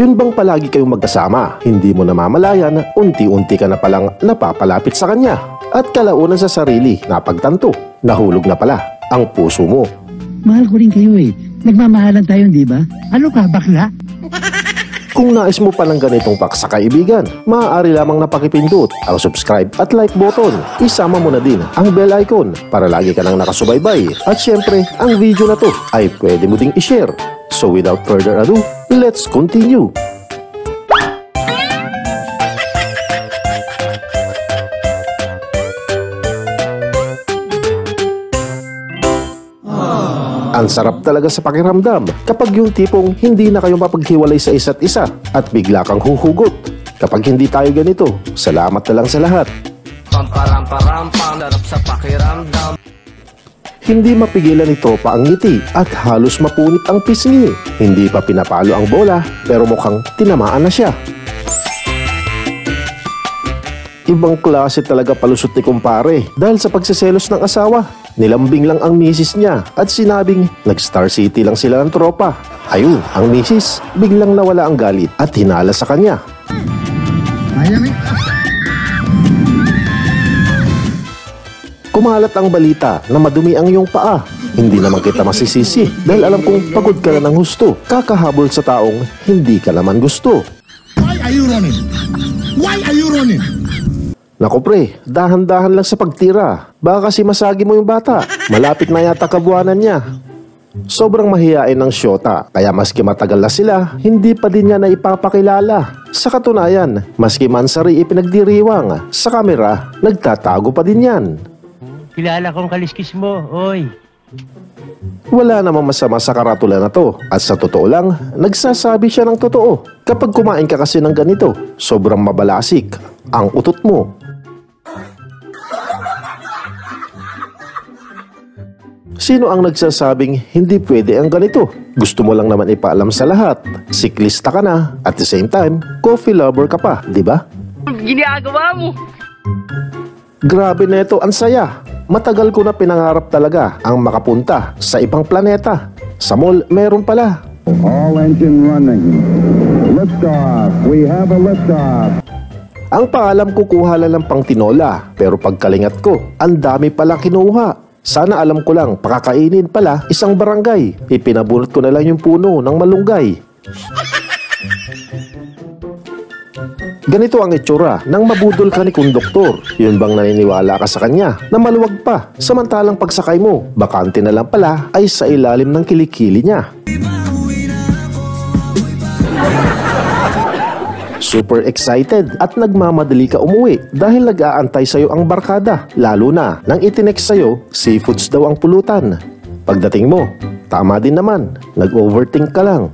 Yun bang palagi kayong magkasama? Hindi mo namamalayan, unti-unti ka na palang napapalapit sa kanya. At kalaunan sa sarili, napagtanto, nahulog na pala ang puso mo. Mahal ko rin kayo eh. Nagmamahalan tayo, di ba? Ano ka, bakla? Kung nais mo pa ng ganitong paksa kaibigan, maaari lamang napakipindot ang subscribe at like button. Isama mo na din ang bell icon para lagi ka nang nakasubaybay. At syempre, ang video na to ay pwede mo ding i-share. So without further ado, let's continue! Ang sarap talaga sa pakiramdam kapag yung tipong hindi na kayo mapaghiwalay sa isa't isa at bigla kang huhugot. Kapag hindi tayo ganito, salamat na lang sa lahat. Sarap sa pakiramdam. Hindi mapigilan ni Tropa ang ngiti at halos mapunit ang pisngi. Hindi pa pinapalo ang bola pero mukhang tinamaan na siya. Ibang klase talaga palusot ni kumpare dahil sa pagsiselos ng asawa. Nilambing lang ang misis niya at sinabing nag-Star City lang sila ng tropa. Ayun, ang misis biglang nawala ang galit at hinala sa kanya. Kumalat ang balita na madumi ang iyong paa. Hindi naman kita masisisi dahil alam kong pagod ka na ng husto. Kakahabol sa taong hindi ka naman gusto. Why are you running? Why are you running? Naku pre, dahan-dahan lang sa pagtira. Baka kasi masagi mo yung bata. Malapit na yata kabuanan niya. Sobrang mahiyain ng syota, kaya maski matagal na sila, hindi pa din niya na ipapakilala. Sa katunayan, maski mansari ipinagdiriwang, sa kamera, nagtatago pa din yan. Kilala kong kaliskis mo, oy. Wala namang masama sa karatula na to. At sa totoo lang, nagsasabi siya ng totoo. Kapag kumain ka kasi ng ganito, sobrang mabalasik ang utot mo. Sino ang nagsasabing hindi pwede ang ganito? Gusto mo lang naman ipaalam sa lahat. Siklista ka na, at the same time, coffee lover ka pa, di ba? Ginagawa mo! Grabe na ito, ang saya. Matagal ko na pinangarap talaga ang makapunta sa ibang planeta. Sa mall, meron pala. All engine running. Liftoff. We have a liftoff. Ang paalam ko kuha lang ng pang tinola, pero pagkalingat ko, ang dami palang kinuha. Sana alam ko lang, pakakainin pala isang barangay. Ipinabunot ko na lang yung puno ng malunggay. Ganito ang itsura nang mabudol ka ni konduktor. Yun bang naniniwala ka sa kanya na maluwag pa? Samantalang pagsakay mo, bakante na lang pala ay sa ilalim ng kilikili niya. Super excited at nagmamadali ka umuwi dahil nag-aantay sa'yo ang barkada. Lalo na nang itinext sa'yo, seafoods daw ang pulutan. Pagdating mo, tama din naman, nag-overthink ka lang.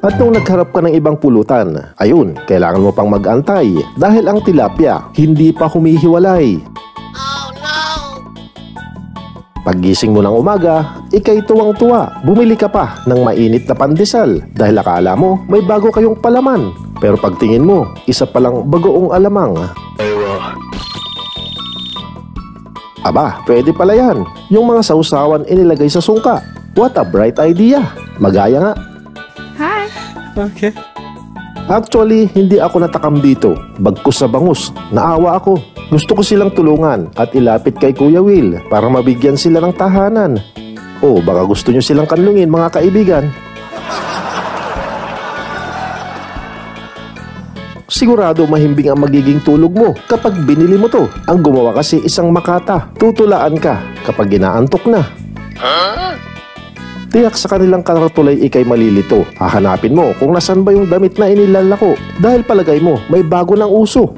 At nung nagharap ka ng ibang pulutan, ayun, kailangan mo pang mag-antay dahil ang tilapia hindi pa humihiwalay. Paggising mo ng umaga, ikay tuwang-tuwa. Bumili ka pa ng mainit na pandesal dahil akala mo may bago kayong palaman. Pero pagtingin mo, isa palang bagoong alamang. Aba, pwede pala yan. Yung mga sausawan inilagay sa sungka. What a bright idea. Magaya nga. Hi! Okay. Actually, hindi ako natakam dito. Bagkus sa bangus. Naawa ako. Gusto ko silang tulungan at ilapit kay Kuya Will para mabigyan sila ng tahanan. O baka gusto nyo silang kanlungin mga kaibigan. Sigurado mahimbing ang magiging tulog mo kapag binili mo to. Ang gumawa kasi isang makata. Tutulaan ka kapag ginaantok na. Tiyak sa kanilang karatulay ikay malilito. Hahanapin mo kung nasan ba yung damit na inilalako dahil palagay mo may bago ng uso.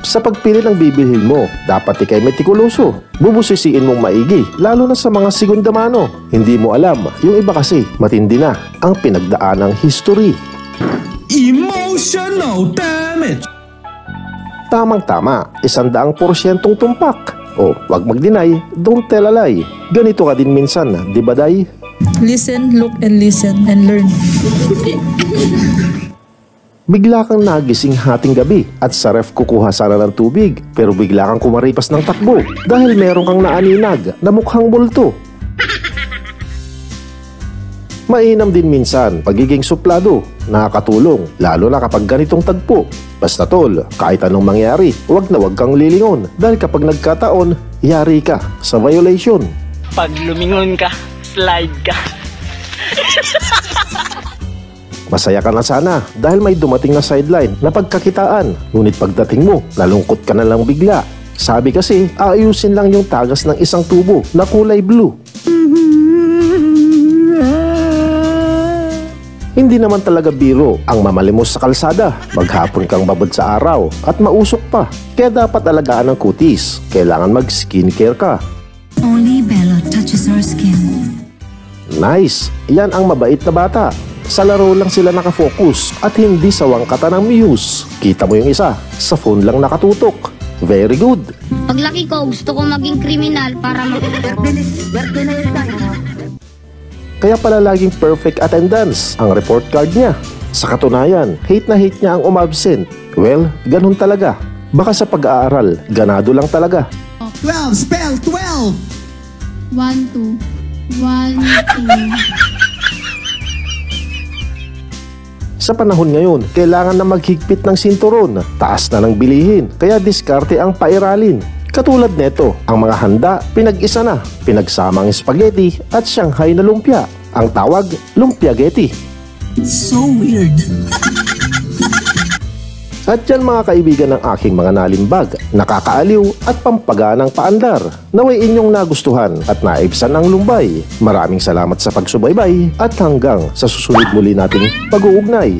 Sa pagpili ng bibilhin mo, dapat ikay metikuloso. Bubusisiin mong maigi, lalo na sa mga segunda mano. Hindi mo alam, yung iba kasi matindi na ang pinagdaanang history. Emotional damage! Tamang-tama, 100% tumpak. O, wag mag-deny, don't tell a lie. Ganito ka din minsan, di ba day? Listen, look, and listen, and learn. Bigla kang nagising hating gabi at sa ref kukuha sana ng tubig pero bigla kang kumaripas ng takbo dahil meron kang naaninag na mukhang multo. Mainam din minsan pagiging suplado, nakakatulong lalo na kapag ganitong tagpo. Basta tol, kahit anong mangyari, wag kang lilingon dahil kapag nagkataon, yari ka sa violation. Pag lumingon ka, slide ka. Masaya ka na sana dahil may dumating na sideline na pagkakitaan. Ngunit pagdating mo, nalungkot ka na lang bigla. Sabi kasi, aayusin lang yung tagas ng isang tubo na kulay blue. Hindi naman talaga biro ang mamalimos sa kalsada. Maghapon kang babad sa araw at mausok pa. Kaya dapat alagaan ang kutis. Kailangan mag-skincare ka. Only Bella touches her skin. Nice! Yan ang mabait na bata. Sa laro lang sila nakafocus at hindi sa wangkata ng muse. Kita mo yung isa, sa phone lang nakatutok. Very good! Paglaki ko, gusto ko maging kriminal para Kaya pala laging perfect attendance ang report card niya. Sa katunayan, hate na hate niya ang umabsent. Well, ganun talaga. Baka sa pag-aaral, ganado lang talaga. 12, spell 12. 1, 2. 1, 2. Sa panahon ngayon, kailangan na maghigpit ng sinturon. Taas na ng bilihin, kaya diskarte ang pairalin. Katulad neto, ang mga handa, pinag-isa na. Pinagsamang spaghetti at Shanghai na lumpia. Ang tawag, lumpiaghetti. So weird. At yan mga kaibigan ng aking mga nalimbag, nakakaaliw at pampaganang paandar. Naway inyong nagustuhan at naibsan ang lumbay. Maraming salamat sa pagsubaybay at hanggang sa susunod muli nating pag-uugnay.